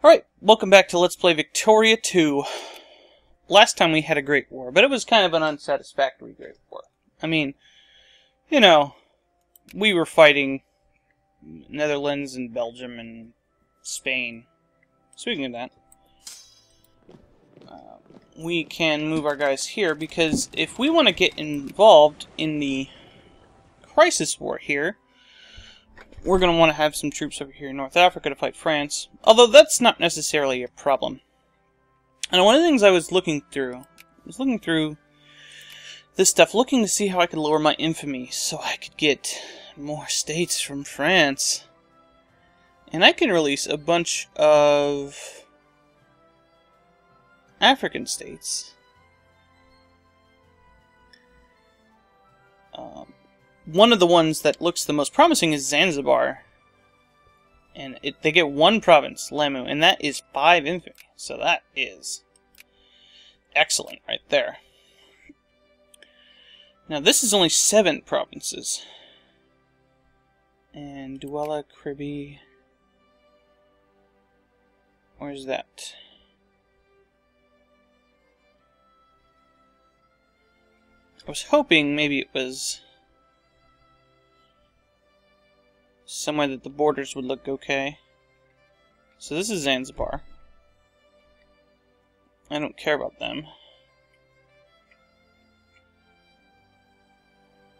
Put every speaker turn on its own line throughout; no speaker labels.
Alright, welcome back to Let's Play Victoria 2. Last time we had a Great War, but it was kind of an unsatisfactory Great War. I mean, you know, we were fighting Netherlands and Belgium and Spain. Speaking of that, we can move our guys here, because if we want to get involved in the crisis war here, we're going to want to have some troops over here in North Africa to fight France. Although that's not necessarily a problem. And one of the things I was looking through this stuff, looking to see how I could lower my infamy so I could get more states from France. And I can release a bunch of African states. One of the ones that looks the most promising is Zanzibar. And they get one province, Lamu, and that is 5 infamy. So that is excellent right there. Now this is only 7 provinces. And Douala, Kribi... Where's that? I was hoping maybe it was somewhere that the borders would look okay. So this is Zanzibar. I don't care about them.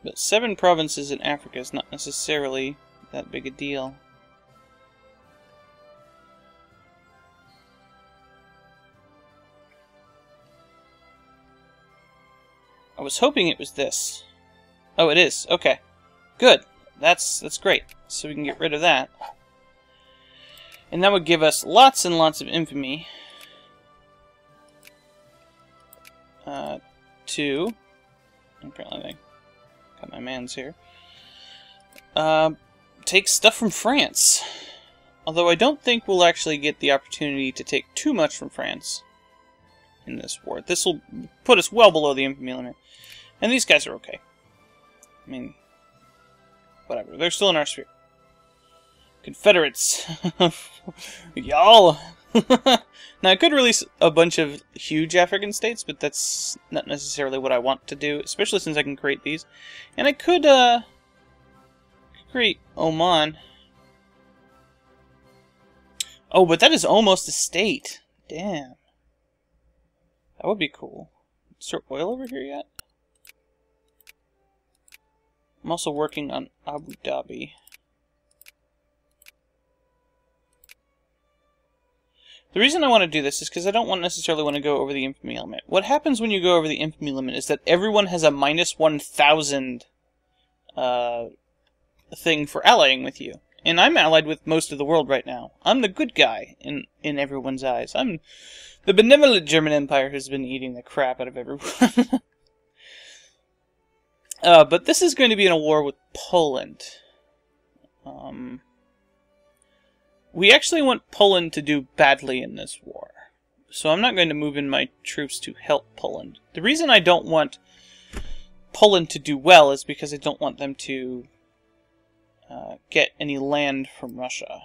But 7 provinces in Africa is not necessarily that big a deal. I was hoping it was this. Oh, it is. Okay. Good. That's great. So we can get rid of that. And that would give us lots and lots of infamy. To... Apparently I got my mans here. Take stuff from France. Although I don't think we'll actually get the opportunity to take too much from France in this war. This will put us well below the infamy limit. And these guys are okay. I mean, whatever. They're still in our sphere. Confederates. Y'all. Now, I could release a bunch of huge African states, but that's not necessarily what I want to do, especially since I can create these. And I could, create Oman. Oh, but that is almost a state. Damn. That would be cool. Is there oil over here yet? I'm also working on Abu Dhabi. The reason I want to do this is because I don't necessarily want to go over the infamy limit. What happens when you go over the infamy limit is that everyone has a minus 1,000 thing for allying with you. And I'm allied with most of the world right now. I'm the good guy in everyone's eyes. I'm the benevolent German Empire who's been eating the crap out of everyone. But this is going to be in a war with Poland. We actually want Poland to do badly in this war. So I'm not going to move in my troops to help Poland. The reason I don't want Poland to do well is because I don't want them to get any land from Russia.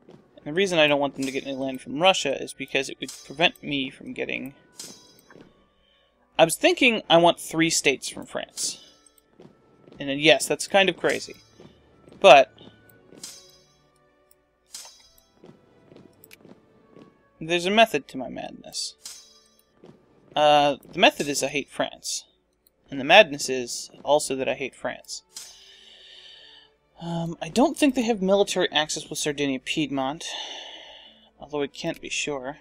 And the reason I don't want them to get any land from Russia is because it would prevent me from getting... I was thinking I want 3 states from France. And then, yes, that's kind of crazy. But there's a method to my madness. The method is I hate France. And the madness is also that I hate France. I don't think they have military access with Sardinia Piedmont. Although I can't be sure.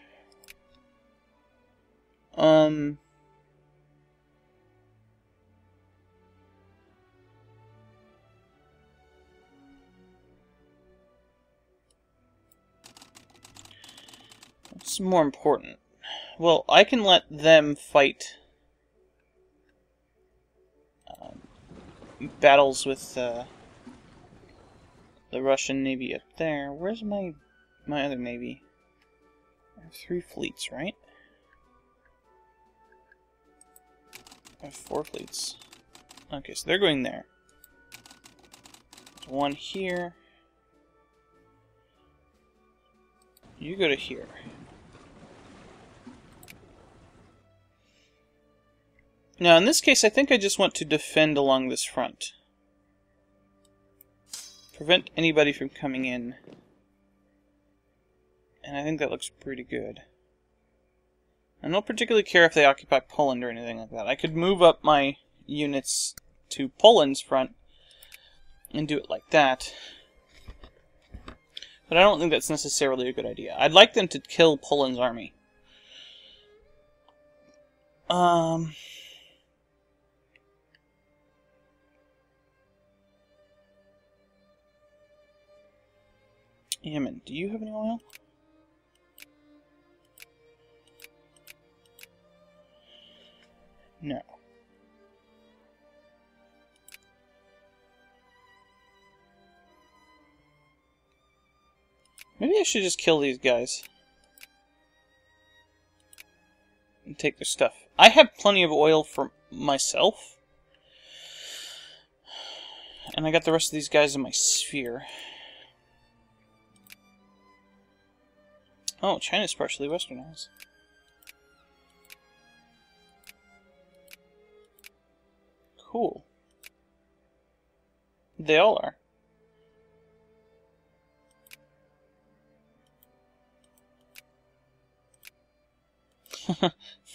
What's more important? Well, I can let them fight battles with the Russian Navy up there. Where's my other navy? I have 3 fleets, right? I have 4 fleets. Okay, so they're going there. There's 1 here. You go to here. Now, in this case, I think I just want to defend along this front. Prevent anybody from coming in. And I think that looks pretty good. I don't particularly care if they occupy Poland or anything like that. I could move up my units to Poland's front and do it like that. But I don't think that's necessarily a good idea. I'd like them to kill Poland's army. Yemen, do you have any oil? No. Maybe I should just kill these guys. And take their stuff. I have plenty of oil for myself. And I got the rest of these guys in my sphere. Oh, China's partially westernized. Cool. They all are.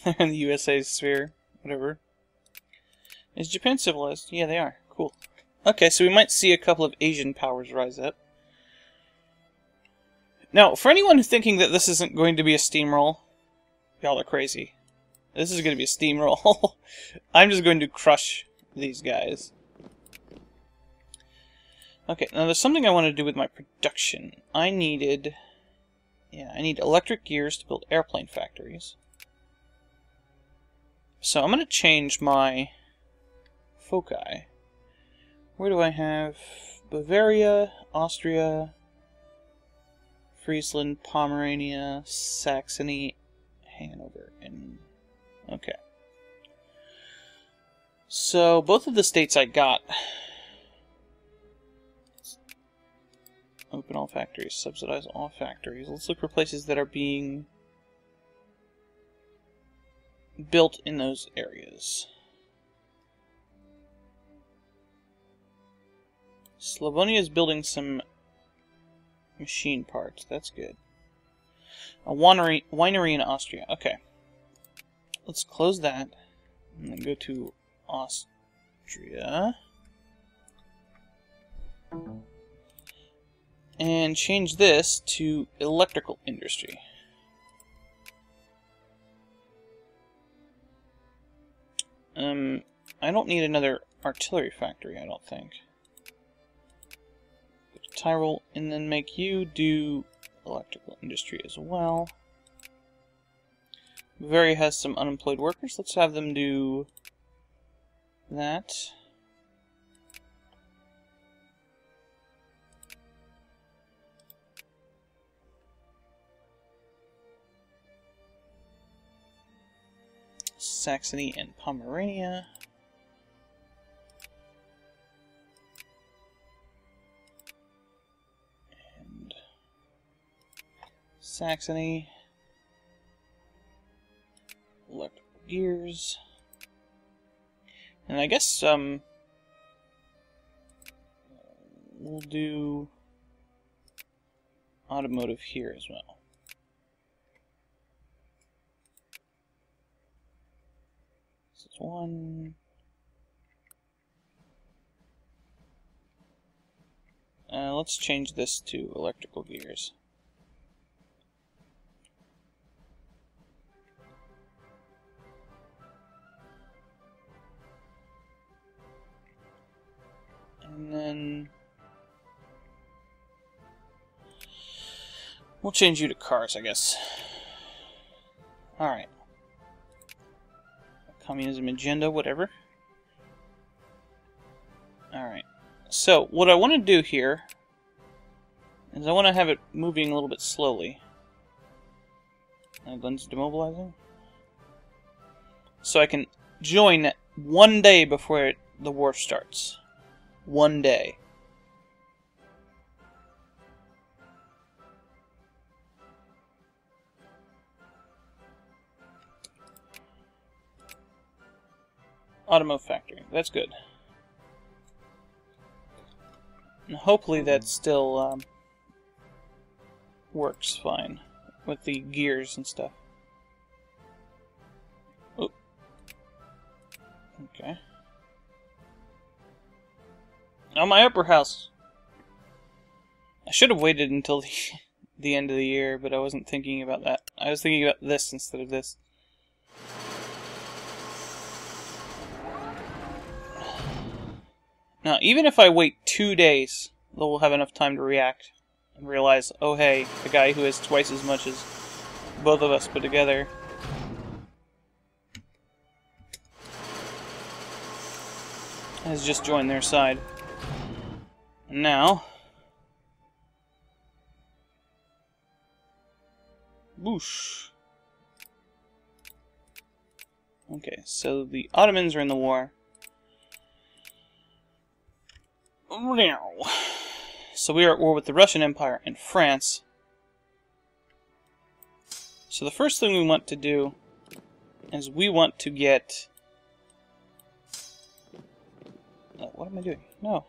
They're in the USA sphere. Whatever. Is Japan civilized? Yeah, they are. Cool. Okay, so we might see a couple of Asian powers rise up. Now, for anyone who's thinking that this isn't going to be a steamroll, y'all are crazy. This is going to be a steamroll. I'm just going to crush these guys. Okay, now there's something I want to do with my production. I need electric gears to build airplane factories. So I'm going to change my foci. Where do I have Bavaria, Austria, Friesland, Pomerania, Saxony, Hanover, and... okay. So, both of the states I got... open all factories, subsidize all factories. Let's look for places that are being built in those areas. Slavonia is building some machine parts. That's good. A winery in Austria. Okay. Let's close that. And then go to Austria. And change this to electrical industry. I don't need another artillery factory, I don't think. Go to Tyrol, and then make you do electrical industry as well. Bavaria has some unemployed workers. Let's have them do that. Saxony and Pomerania. And Saxony. Electrical gears. And I guess we'll do automotive here as well. This is one. Let's change this to electrical gears. And then we'll change you to cars, I guess. Alright. Communism agenda, whatever. Alright. So, what I want to do here is I want to have it moving a little bit slowly. Guns demobilizing. So I can join one day before the war starts. One day. automotive factory. That's good. And hopefully that still works fine with the gears and stuff. Oh. Okay. Oh, my upper house. I should have waited until the end of the year, but I wasn't thinking about that. I was thinking about this instead of this. Now, even if I wait 2 days, they'll have enough time to react and realize, oh hey, the guy who has twice as much as both of us put together has just joined their side. And now, whoosh. Okay, so the Ottomans are in the war. So we are at war with the Russian Empire and France. So the first thing we want to do is we want to get... Oh, what am I doing? No.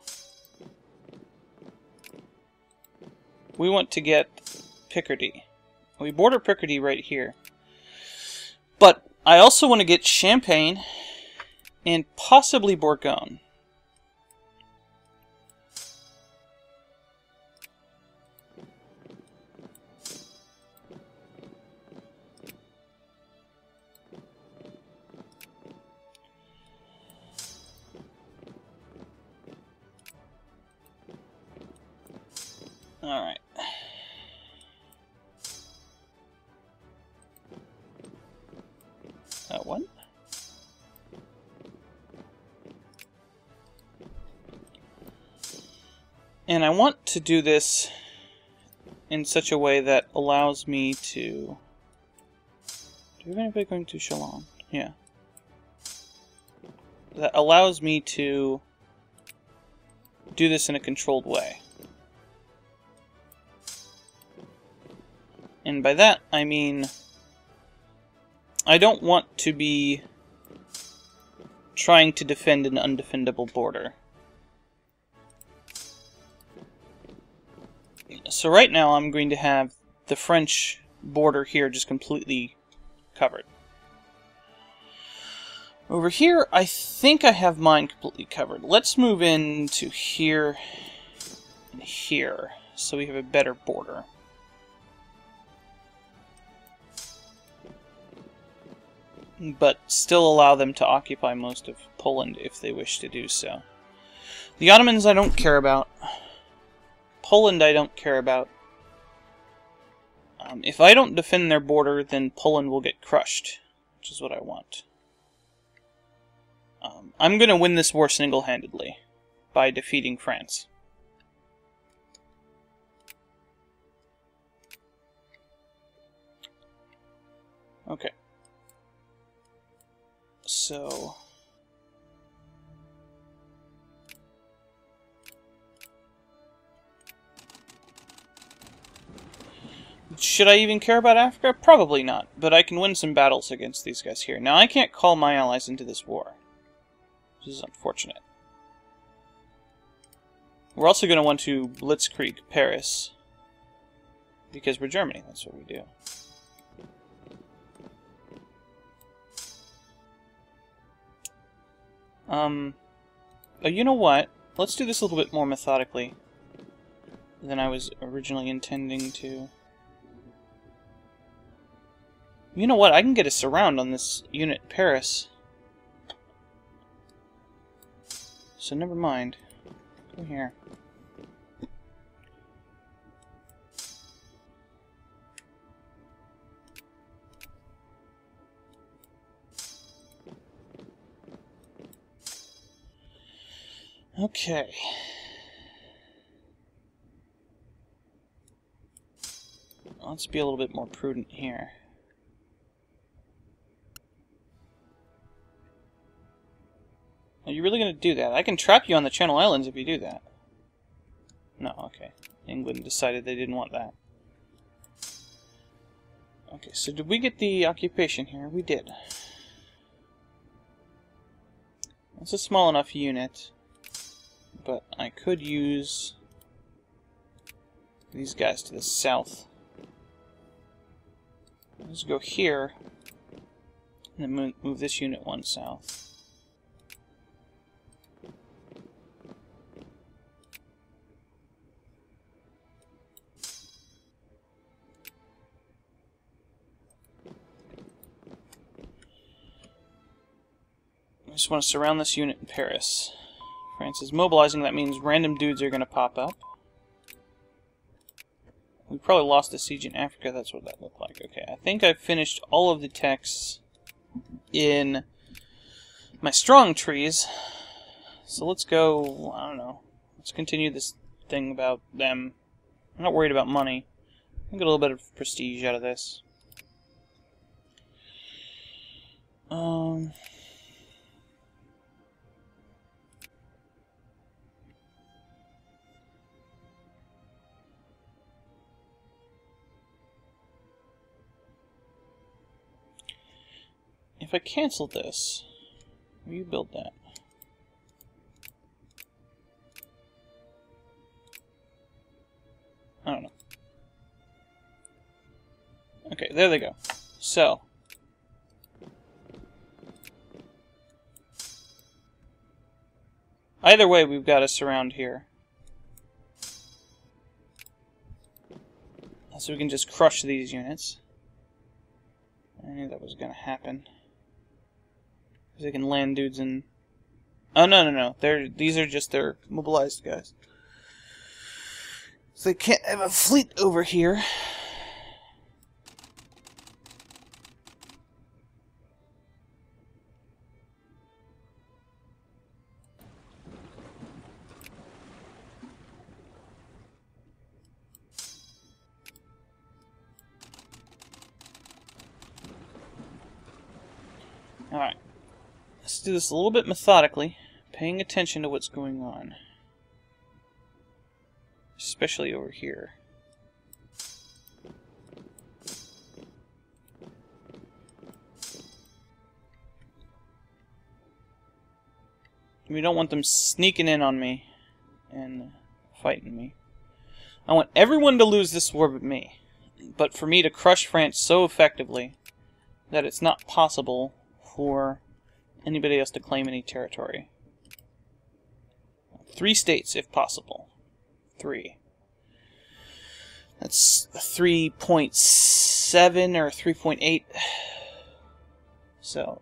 We want to get Picardy. We border Picardy right here. But I also want to get Champagne and possibly Bourgogne. Alright. That one. And I want to do this in such a way that allows me to... Do we have anybody going to Chalon? Yeah. That allows me to do this in a controlled way. And by that, I mean, I don't want to be trying to defend an undefendable border. So right now, I'm going to have the French border here just completely covered. Over here, I think I have mine completely covered. Let's move into here and here, so we have a better border. But still allow them to occupy most of Poland if they wish to do so. The Ottomans I don't care about. Poland I don't care about. If I don't defend their border, then Poland will get crushed, which is what I want. I'm going to win this war single-handedly by defeating France. Okay. So... should I even care about Africa? Probably not, but I can win some battles against these guys here. Now, I can't call my allies into this war. This is unfortunate. We're also going to want to blitzkrieg Paris, because we're Germany, that's what we do. You know what? Let's do this a little bit more methodically than I was originally intending to. You know what? I can get a surround on this unit Paris. So never mind. Come here. Okay. Let's be a little bit more prudent here. Are you really going to do that? I can trap you on the Channel Islands if you do that. No, okay. England decided they didn't want that. Okay, so did we get the occupation here? We did. It's a small enough unit, but I could use these guys to the south. Let's go here, and then move this unit one south. I just want to surround this unit in Paris. France is mobilizing, that means random dudes are going to pop up. We probably lost the siege in Africa, that's what that looked like. Okay, I think I've finished all of the texts in my strong trees. So let's go, I don't know, let's continue this thing about them. I'm not worried about money. I'll get a little bit of prestige out of this. If I cancel this, will you build that? I don't know. Okay, there they go. So, either way, we've got us around here. So we can just crush these units. I knew that was going to happen. Because they can land dudes in... Oh, no. These are just their mobilized guys. So they can't have a fleet over here. Alright. Let's do this a little bit methodically, paying attention to what's going on. Especially over here. We don't want them sneaking in on me and fighting me. I want everyone to lose this war but me. But for me to crush France so effectively that it's not possible for anybody else to claim any territory. 3 states, if possible. 3. That's 3.7 or 3.8. So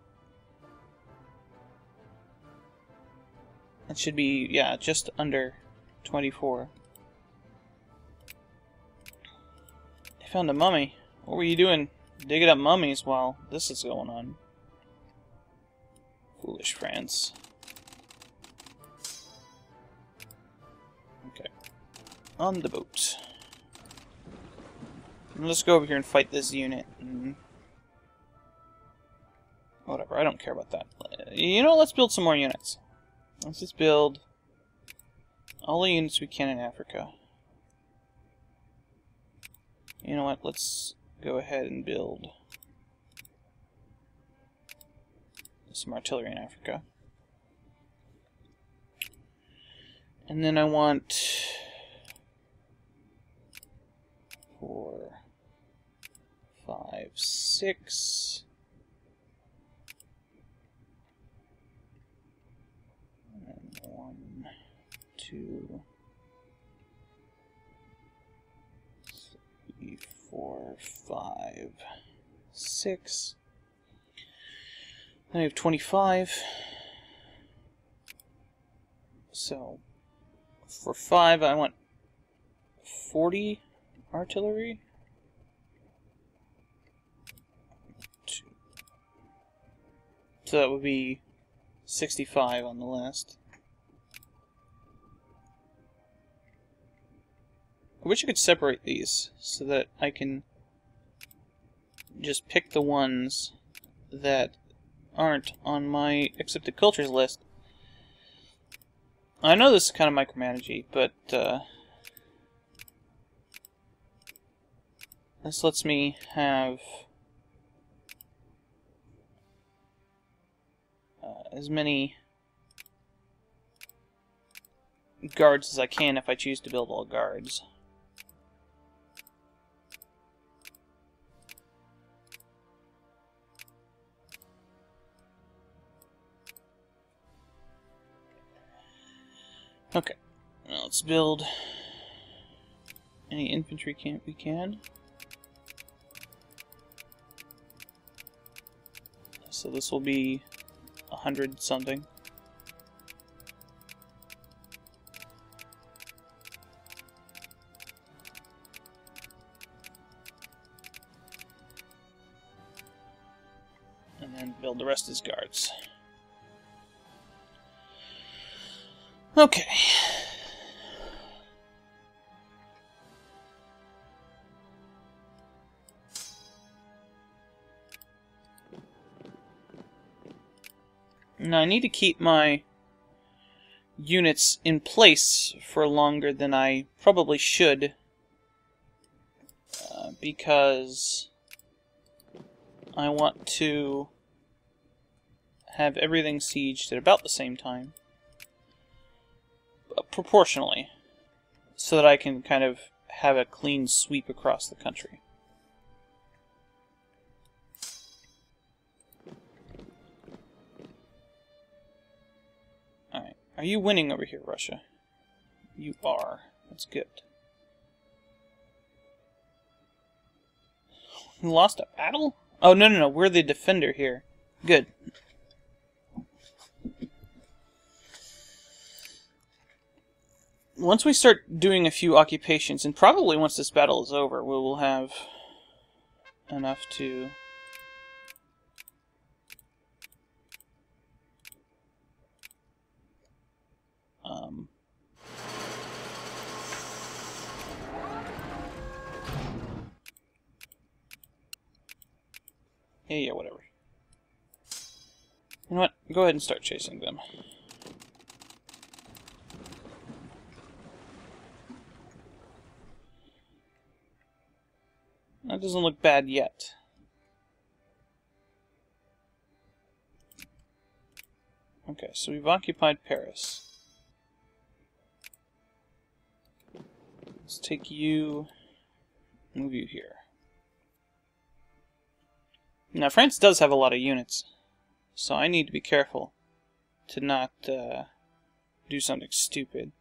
that should be, yeah, just under 24. They found a mummy. What were you doing digging up mummies while this is going on? Foolish France. Okay. On the boat. Let's go over here and fight this unit. Whatever, I don't care about that. You know, let's build some more units. Let's just build all the units we can in Africa. You know what, let's go ahead and build some artillery in Africa. And then I want 4, 5, 6. And 1, 2, 3, 4, 5, 6. Then I have 25. So, for 5, I want 40 artillery. 2. So that would be 65 on the list. I wish I could separate these so that I can just pick the ones that aren't on my accepted cultures list. I know this is kind of micromanagey, but this lets me have as many guards as I can if I choose to build all guards. Okay, now let's build any infantry camp we can. So this will be 100 something. And then build the rest as guards. Okay. Now I need to keep my units in place for longer than I probably should, because I want to have everything sieged at about the same time, proportionally, so that I can kind of have a clean sweep across the country. Alright, are you winning over here, Russia? You are. That's good. You lost a battle? Oh, no, we're the defender here. Good. Once we start doing a few occupations, and probably once this battle is over, we will have enough to... Yeah, whatever. You know what? Go ahead and start chasing them. That doesn't look bad yet. Okay, so we've occupied Paris. Let's take you, move you here. Now, France does have a lot of units, so I need to be careful to not do something stupid.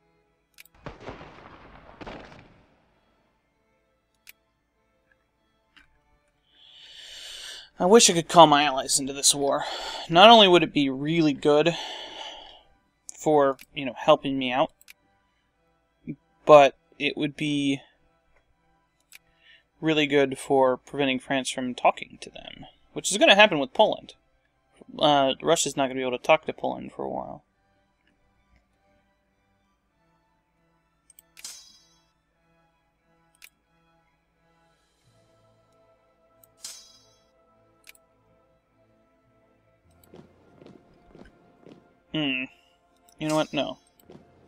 I wish I could call my allies into this war. Not only would it be really good for, helping me out, but it would be really good for preventing France from talking to them, which is going to happen with Poland. Russia's not going to be able to talk to Poland for a while. You know what? No.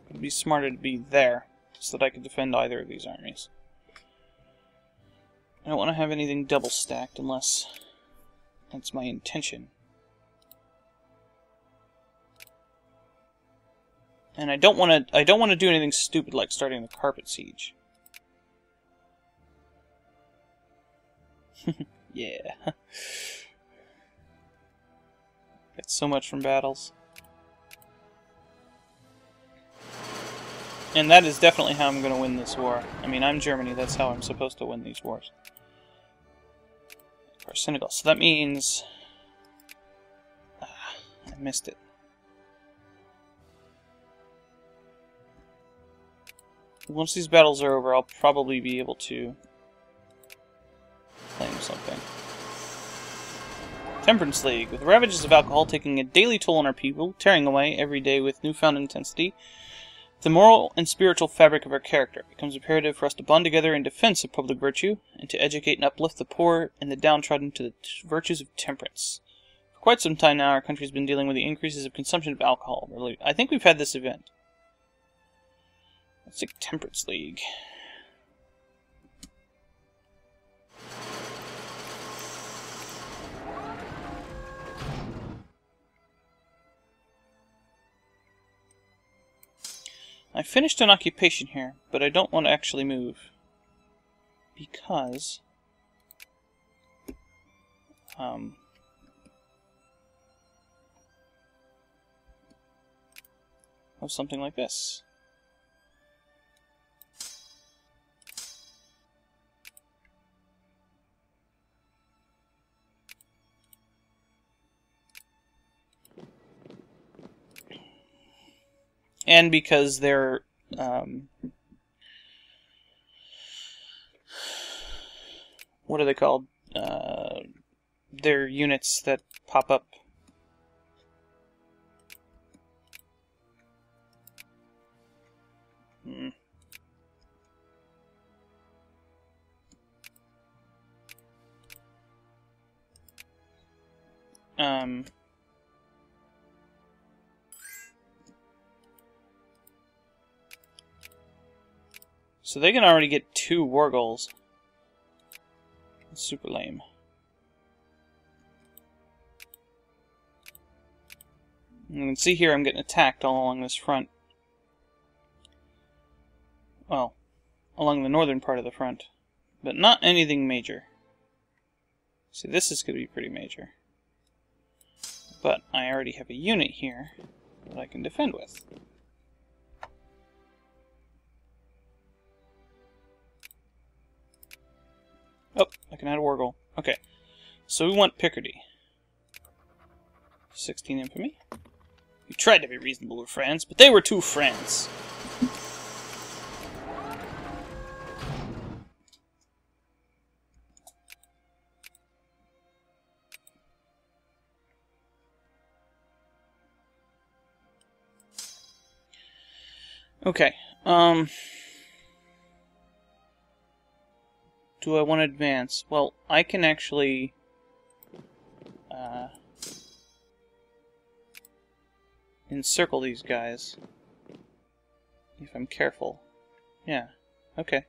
It'd be smarter to be there, so that I could defend either of these armies. I don't want to have anything double stacked unless that's my intention. And I don't want to do anything stupid like starting the carpet siege. Yeah. Get so much from battles. And that is definitely how I'm going to win this war. I mean, I'm Germany, that's how I'm supposed to win these wars. Of course, Senegal. So that means... I missed it. Once these battles are over, I'll probably be able to claim something. Temperance League. With the ravages of alcohol taking a daily toll on our people, tearing away every day with newfound intensity, the moral and spiritual fabric of our character, it becomes imperative for us to bond together in defense of public virtue, and to educate and uplift the poor and the downtrodden to the virtues of temperance. For quite some time now, our country has been dealing with the increases of consumption of alcohol. Really, I think we've had this event. Let's take Temperance League. I finished an occupation here, but I don't want to actually move. Because... of something like this. And because they're what are they called? They're units that pop up. So they can already get 2 war goals. That's super lame. You can see here I'm getting attacked all along this front. Well, along the northern part of the front. But not anything major. See, this is going to be pretty major. But I already have a unit here that I can defend with. Oh, I can add a war goal. Okay, so we want Picardy. 16 infamy. We tried to be reasonable with France, but they were too France. Okay, do I want to advance? Well, I can actually encircle these guys if I'm careful. Yeah, okay.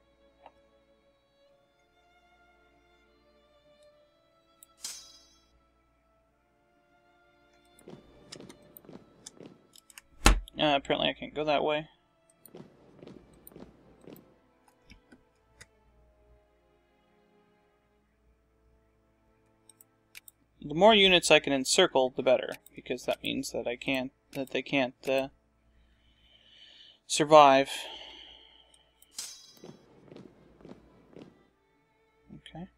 Apparently I can't go that way. The more units I can encircle, the better, because that means that they can't survive. Okay.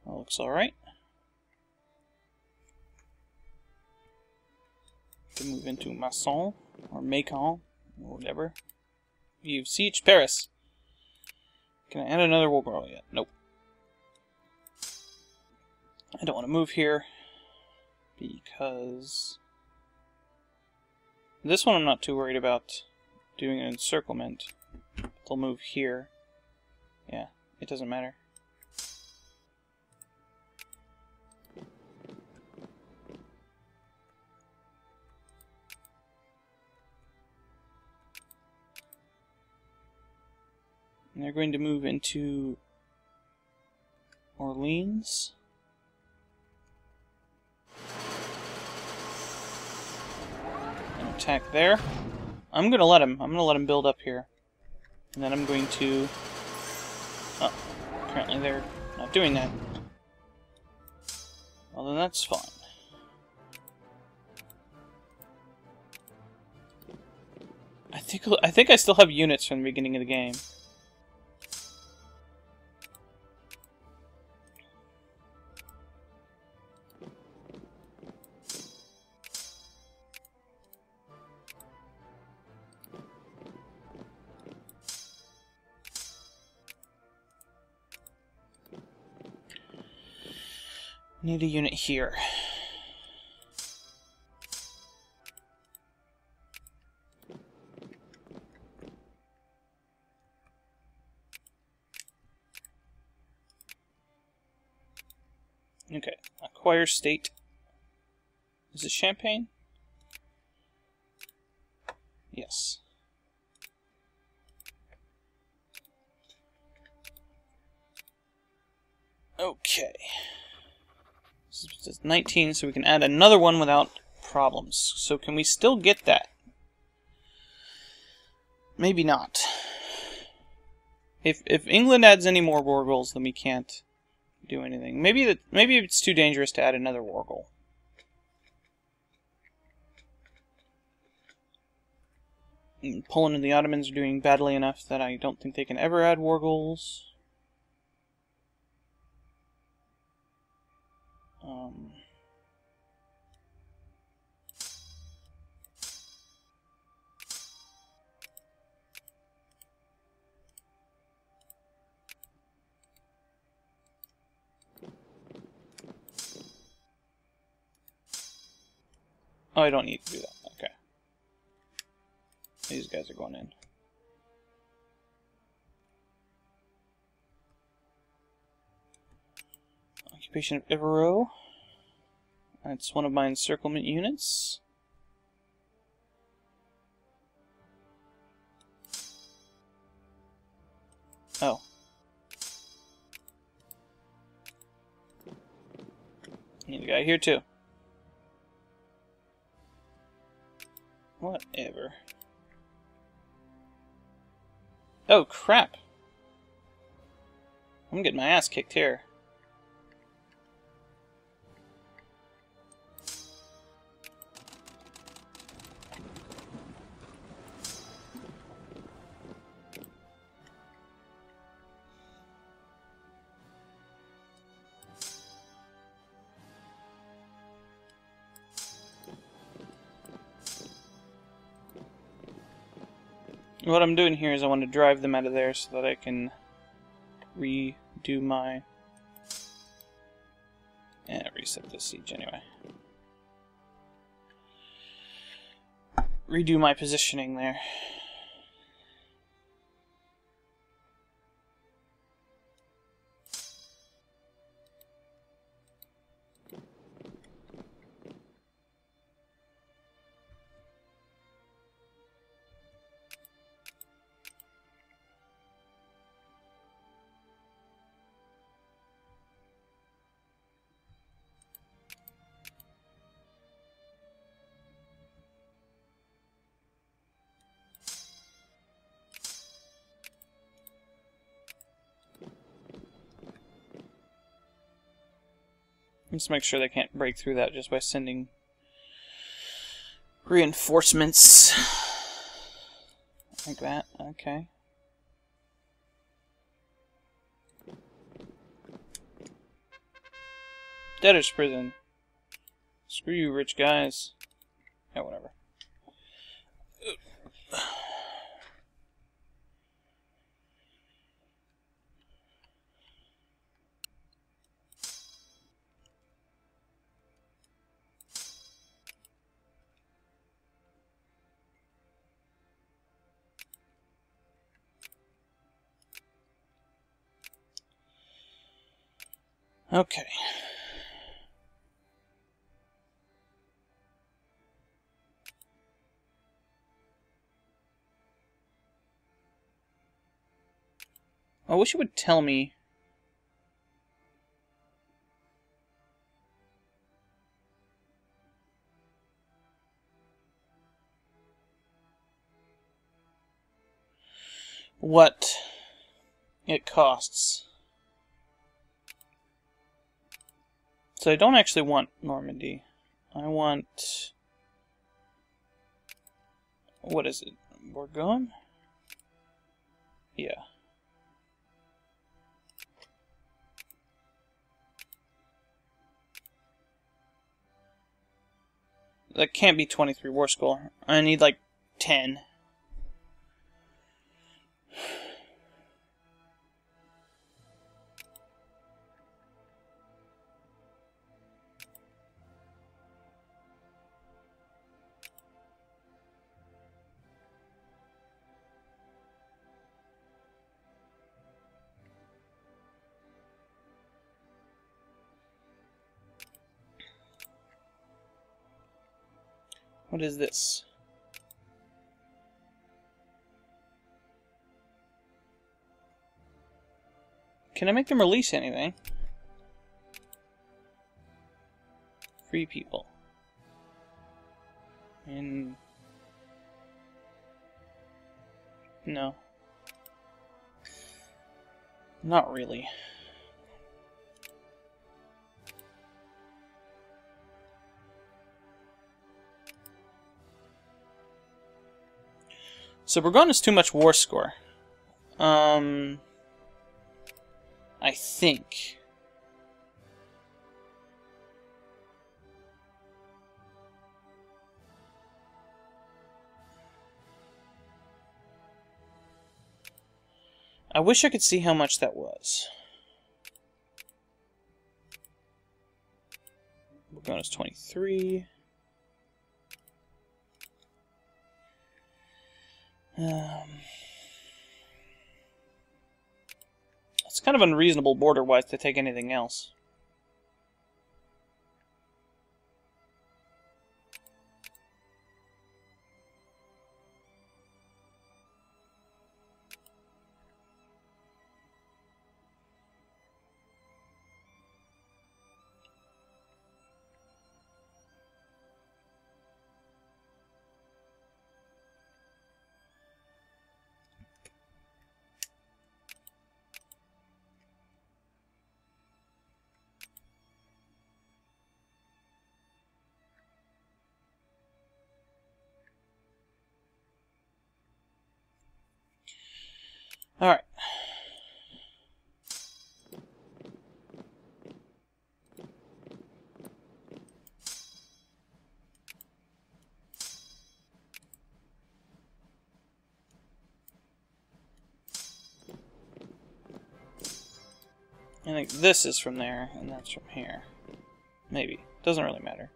That looks alright. Can move into Masson, or Macon, or whatever. You've sieged Paris. Can I add another war goal yet? Nope. I don't want to move here because this one I'm not too worried about doing an encirclement. They'll move here. Yeah, it doesn't matter. And they're going to move into Orleans. Attack there. I'm gonna let him build up here. And then I'm going to... Oh, apparently they're not doing that. Well, then that's fine. I think I still have units from the beginning of the game. Need a unit here. Okay, acquire state. Is it Champagne? Yes. Okay. This is 19, so we can add another one without problems. So can we still get that? maybe not. If England adds any more war goals, then we can't do anything. Maybe it's too dangerous to add another war goal. Poland and the Ottomans are doing badly enough that I don't think they can ever add war goals. Oh, I don't need to do that. Okay. These guys are going in. Occupation of Ivero. That's one of my encirclement units. Oh. Need a guy here too. Whatever. Oh, crap. I'm getting my ass kicked here. What I'm doing here is I want to drive them out of there so that I can redo my... reset the siege anyway. Redo my positioning there. Just make sure they can't break through that just by sending reinforcements. Like that, okay. Debtor's prison. Screw you, rich guys. Yeah, whatever. Okay. I wish it would tell me what it costs. So I don't actually want Normandy. I want... what is it? Bourgogne? Yeah. That can't be 23 war score. I need like 10. What is this? Can I make them release anything? Free people. And No. Not really. So Burgoyne is too much war score. I think. I wish I could see how much that was. Burgoyne is 23. It's kind of unreasonable border-wise to take anything else. Alright. I think this is from there, and that's from here. Maybe. Doesn't really matter.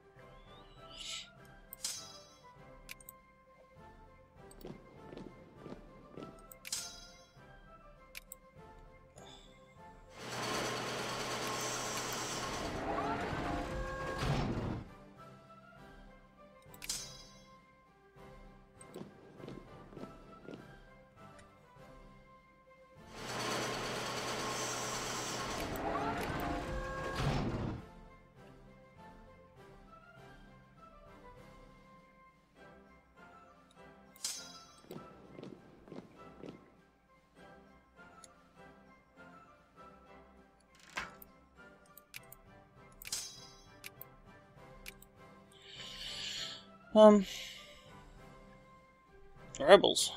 Rebels.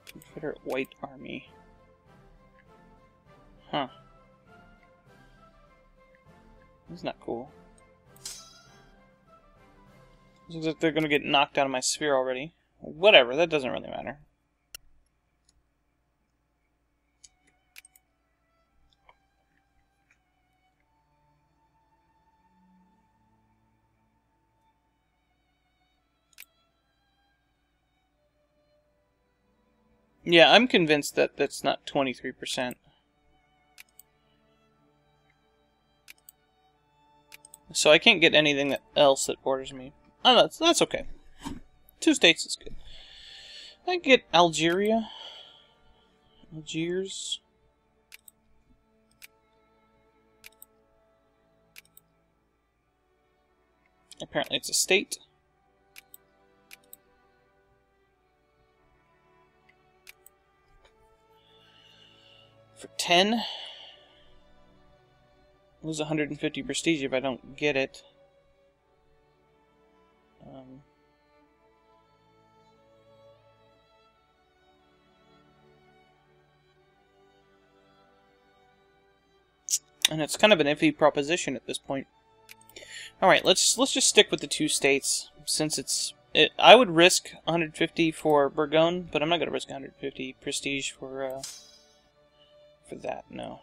Confederate White Army. Huh. That's not cool. Looks like they're gonna get knocked out of my sphere already. Whatever, that doesn't really matter. Yeah, I'm convinced that that's not 23%. So I can't get anything else that borders me. Oh, that's okay. 2 states is good. I can get Algeria. Algiers. Apparently it's a state. For 10, lose 150 prestige if I don't get it. And it's kind of an iffy proposition at this point. All right, let's just stick with the 2 states since I would risk 150 for Burgoyne, but I'm not going to risk 150 prestige for that. No.